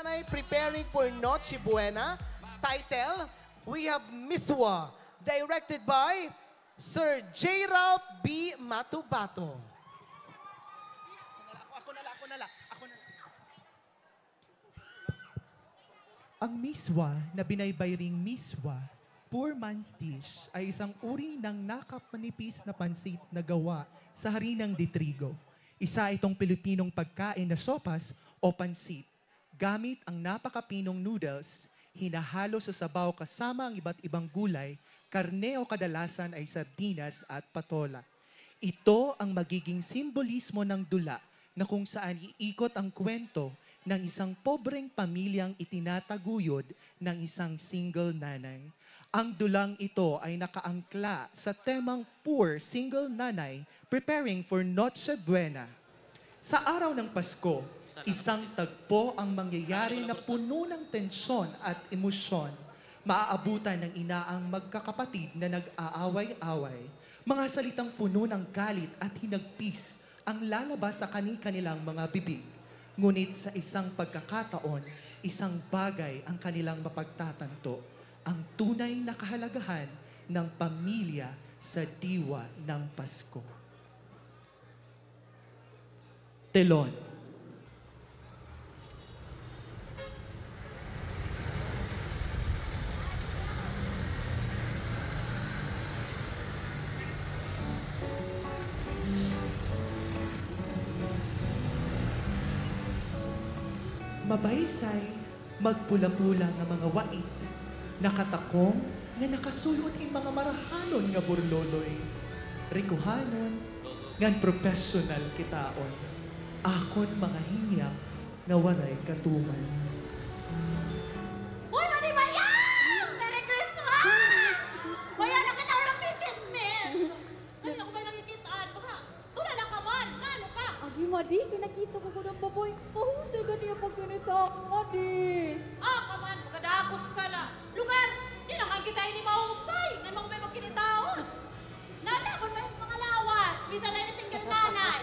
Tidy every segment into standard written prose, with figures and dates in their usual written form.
nanay preparing for Noche Buena. Title, we have Miswa. Directed by Sir J. Ralph B. Matubato. Ang miswa na binaybayring miswa, poor man's dish, ay isang uri ng nakapanipis na pansit na gawa sa harinang de trigo. Isa itong Pilipinong pagkain na sopas o pansit. Gamit ang napakapinong noodles, hinahalo sa sabaw kasama ang iba't ibang gulay, karne o kadalasan ay sardinas at patola. Ito ang magiging simbolismo ng dula na kung saan iikot ang kwento ng isang pobreng pamilyang itinataguyod ng isang single nanay. Ang dulang ito ay nakaangkla sa temang poor single nanay preparing for Noche Buena. Sa araw ng Pasko, isang tagpo ang mangyayari na puno ng tensyon at emosyon. Maaabutan ng ina ang magkakapatid na nag-aaway-away. Mga salitang puno ng galit at hinagpis ang lalabas sa kani-kanilang mga bibig. Ngunit sa isang pagkakataon, isang bagay ang kanilang mapagtatanto, ang tunay na kahalagahan ng pamilya sa diwa ng Pasko. Telon. Mabaysay, magpula-pula nga mga wait, nakatakong nga nakasulot yung mga marahanon nga burloloy. Rikuhanon, ngan professional kitaon. Akon mga hinyak nga waray katuman. Uy, Mani Bayang! Merry Christmas! Wala na kita walang chichismis! Kanina ko ba nakikitaan? Baka, tula lang ka man! Nalo ka! Agi, Madi, pinakita ko ng baboy. Pahusay ka niya pag ganito ako, Madi. Ah, kaman, magadagos ka na. Lugar, di na nga kita ini mahusay. Nga mga may magkinitaon. Nalabon mo yung mga lawas. Bisa na yung single nanay.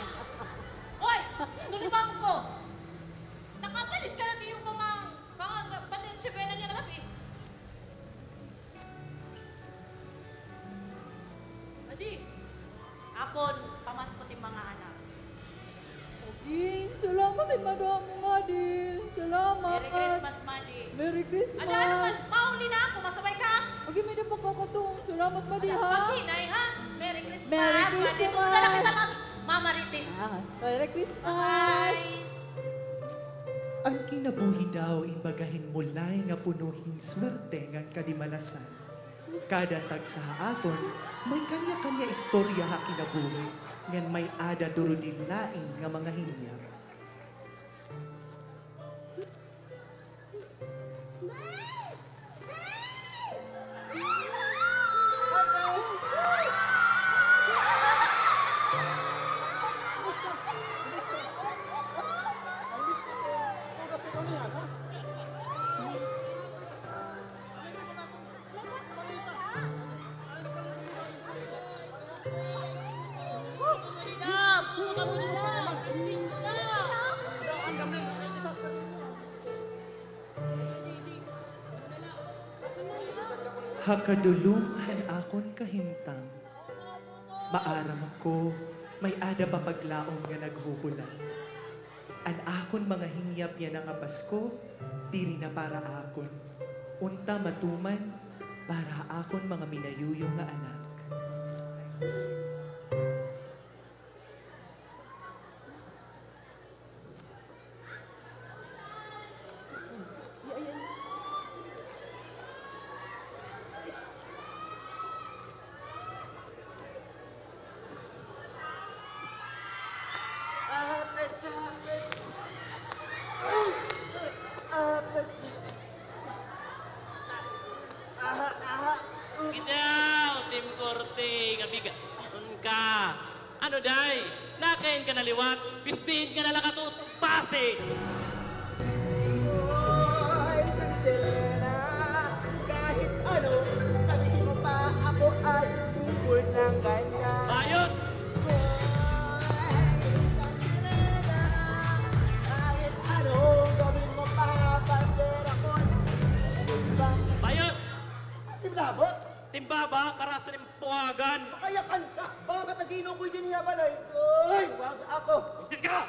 Oy, sulibang ko. Nakapalit ka natin yung mga panitsibena niya na gabi. Adi, akon pamaskot yung mga anak. Agi, salamat ay madami, Madi. Salamat. Merry Christmas, Madi. Merry Christmas. Ano naman, mauli na ako, masabay ka? Agi, may napagkakatong. Salamat, Madi, ha? Paghinay, ha? Merry Christmas. Merry Madi, Christmas. sunod na kita mamarites. Merry Christmas. Bye. Ang kinabuhi daw imbagahin mulay nga punuhin swerte nga kadimalasan. Kada tag sa aton, may kanya-kanya istorya ha kinabuhi, ngan may ada durudin laing nga mga hinyak. Hakadulungan akon kahimtang. Maaram ako, may ada pa paglaom nga naghuhulat. An akon mga hingyap yan nga Pasko, diri na para akon. Unta matuman, para akon mga minayuyong nga anak. Gidaw, Tim Corte, gabiga. Ka. Ano day? Nakain ka na liwat, pistin ka na lakatut, pase. Hoy, San Selena, kahit ano, sabihin mo pa ako ay bubod ng ganyan. Ayos! Hoy, San Selena, kahit ano, gawin mo pa para sa nimpuagan. Makayakan ka! Baka tagino ko'y din niya balay. Uy, wag ako! Isit ka!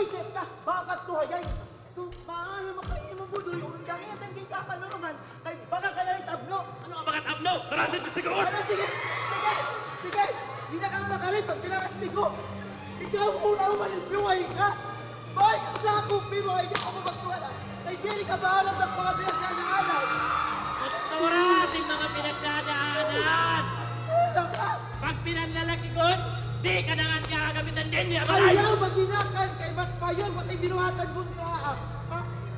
Set ka! Baka tuhayay! Kung paano makaima mo doon, kung dangin natin kay kakanunungan, kay baka ka nalit abno! Ano ang bagat abno? Karasin ko siguro! Ano, sige! Sige! Sige! Hindi na ka makalit pag pinakastigo! Ikaw muna umalimpiway ka! Bayos na ako, pero ay di ako magtuwala! Kay Jerry ka ba alam ng mga pinagdadaanan? Gusto mo rin ating mga pinagdadaanan! Ano ka? Pag pinanlalaki ko, di ka na nga gagamitan din niya balay! Ayaw maginakan kay mas payon pati binuhatan mo ka!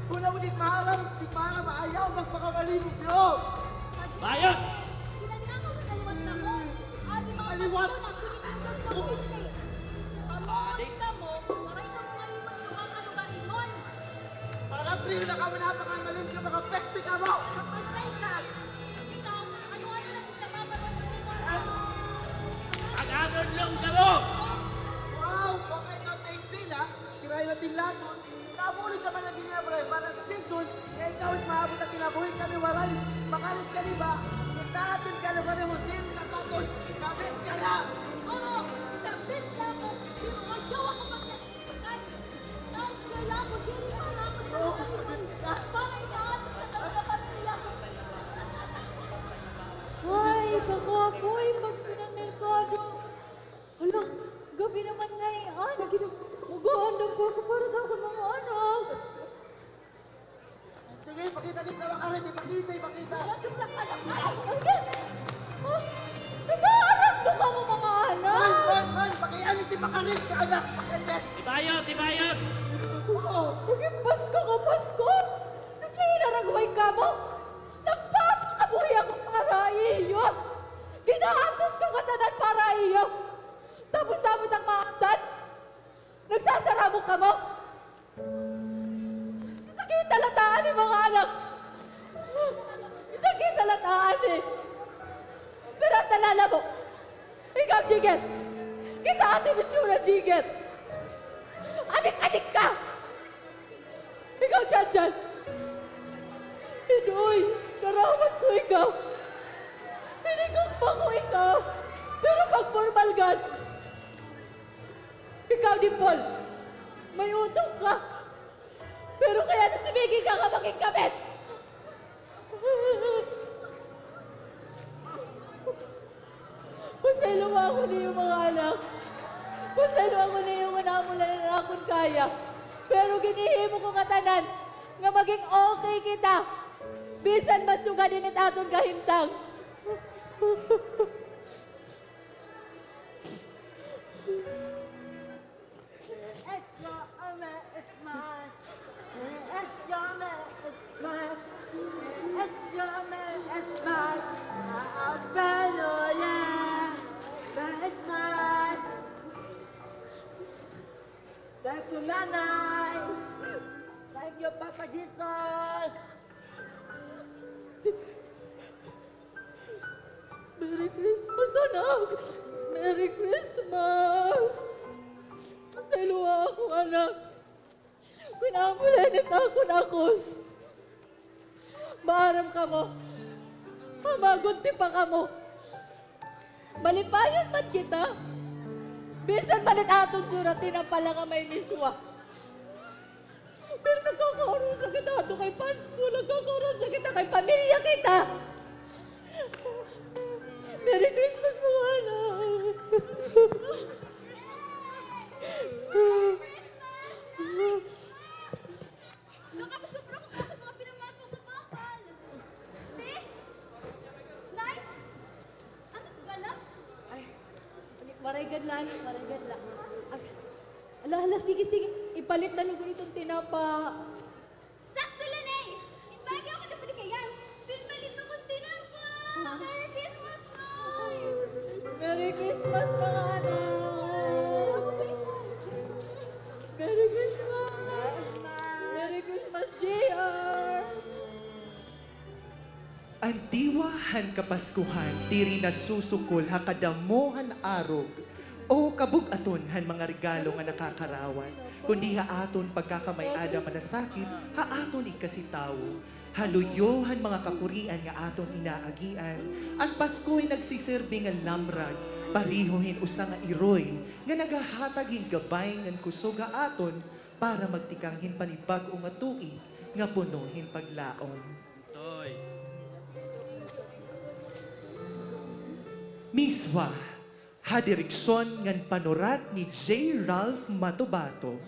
Kung na di maalam, ayaw magpakamalibog yun! Bayon! Ilan nga ako naliwat na mo. Adi mga Aliwat? pasto na sige na doon ka eh. Amoy ka mo, maray ka mo maliwat yung mga kalugarimon. Parang priyo na ka manapakamalim ka mga peste ka mo! Magpantay ka. Ikaw, ano-ano lang sa babaron ng mga. Pag-anon lang ka mo! Wow! Baka ikaw taste nila, kiray natin latos, nabulit naman na ginabaray para sigon, kaya ikaw at maabot at kinabuhin kami waray. Makalit ka ba? Itahatin ka na ba ng hotel na katon? Kabit ka na! Oo, tapit na ako. Pero ayaw ako magkakasakay. Dahil kilala ko, dili para ako sa Oo, kalugarimon. kabit ka! Para itahatin ka sa pamilya ko. Ay, kakapoy, pag pinamerkado. Hala, gabi naman na eh. Mag-aandang po ako para sa aking mga anak. Sige, pakita din na makalit, ipakita! Nasuplak ka lang anak. Ay, oh, nag-aanak na ka mo mga anak. Man, pakialit din makalit ka anak! Pakialit! Tibayot! Tibayot! Oo! Naging Pasko ka, Pasko. Nakinaragway ka mo. Nagpapakabuhi ako para iyo. Ginahatos ko katanan para iyo. Tapos samot ang maamdan. Nagsasaramo ka mo. Nakita lataan ni mga anak. Nakita lataan eh. Pero ang talala mo, ikaw, Jiget. Kita ate Mitsura, Jiget. Adik-adik ka. Ikaw, Chan-Chan. Pinoy, narawan ko ikaw. Pinigugma ko ikaw. Pero pag formal gan, ikaw din, Paul. May utong ka. Pero kaya nasibigin ka ka maging kabit. Pasaylo ako niyo mga anak. Pasaylo ako niyo mga mula na akong kaya. Pero ginihimo ko katanan nga maging okay kita. Bisan masuga din at aton kahimtang. Thank you, Nanay! Thank you, Papa Jesus! Merry Christmas, anak! Merry Christmas! Pasaylo ako, anak. Pinamulanit ako na akos. Maaram ka mo. Magunti pa ka mo. Malipayan man kita. Bisan palit aton suratin ang pala ka may miswa. Pero nagkakaroon kita ato kay Pasko. Nagkakaroon kita kay pamilya kita. Merry Christmas, mga anak. Nakapasubra ko ako mga pinamahal kong mapapal. Te? Nay? Ano ito gala? Ay, maragad lang, maragad lang. Ala, sige, sige. Ipalit na lugo itong tinapa. Sakto lang eh! Ibagi ako na panikayan. Pinpalit ako tinapa! Merry Christmas, Nay! Merry Christmas, mga anak. Merry Christmas. Merry Christmas, JR. Ang diwahan kapaskuhan, tiri na susukol, hakadamohan arog, o kabug-aton han mga regalo nga nakakarawan, kundi haaton pagkakamay-ada manasakit, haaton ikasitawo, Haluyohan mga kakurian nga aton inaagian. Ang Pasko'y nagsisirbi nga lamrag, parihohin usa nga iroy, nga nagahatag hing gabay ngan kusog nga aton para magtikanghin panibag o nga tuig nga punuhin paglaom. Soy. Miswa, ha direksyon ngan panurat ni J. Ralph Matubato,